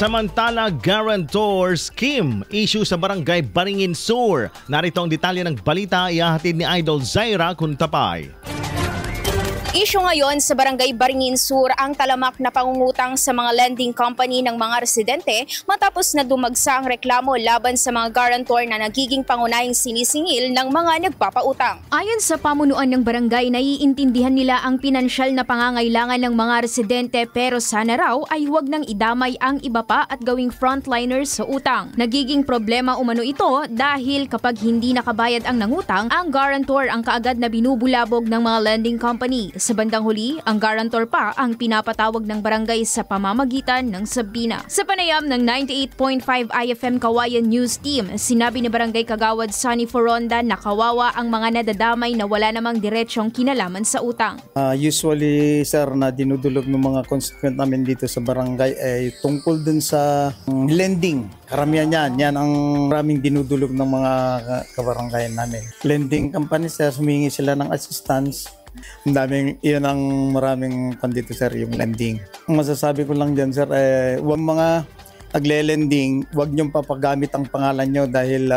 Samantala, guarantor scheme issue sa barangay Baringin Sur. Narito ang detalye ng balita, ihahatid ni Idol Zaira Kuntapay. Isyu ngayon sa Barangay Baringin Sur ang talamak na pangungutang sa mga lending company ng mga residente matapos na dumagsa ang reklamo laban sa mga guarantor na nagiging pangunahing sinisingil ng mga nagpapautang. Ayon sa pamunuan ng barangay, naiintindihan nila ang pinansyal na pangangailangan ng mga residente pero sana raw ay huwag nang idamay ang iba pa at gawing frontliners sa utang. Nagiging problema umano ito dahil kapag hindi nakabayad ang nangutang, ang guarantor ang kaagad na binubulabog ng mga lending company. Sa bandang huli, ang guarantor pa ang pinapatawag ng barangay sa pamamagitan ng sabina. Sa panayam ng 98.5 IFM Kawayan News Team, sinabi ni Barangay Kagawad Sunny Foronda na kawawa ang mga nadadamay na wala namang diretsyong kinalaman sa utang. Usually, sir, na dinudulog ng mga constituent namin dito sa barangay ay tungkol dun sa lending. Karamihan yan ang maraming dinudulog ng mga kabarangay namin. Lending company, sir, humingi sila ng assistance. Ang daming, iyan ang maraming pandito, sir, yung lending. Ang masasabi ko lang dyan, sir, huwag mga nagle-lending, huwag niyong papagamit ang pangalan nyo dahil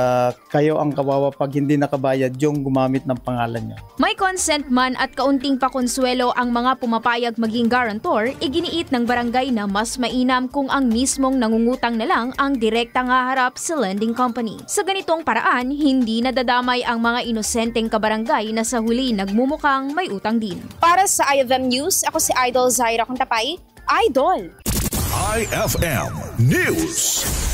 kayo ang kawawa pag hindi nakabayad yung gumamit ng pangalan nyo. May consent man at kaunting pakonsuelo ang mga pumapayag maging guarantor, iginiit ng barangay na mas mainam kung ang mismong nangungutang na lang ang direktang haharap sa lending company. Sa ganitong paraan, hindi nadadamay ang mga inosenteng kabarangay na sa huli nagmumukhang may utang din. Para sa IFM News, ako si Idol Zaira Kuntapay, Idol! IFM News.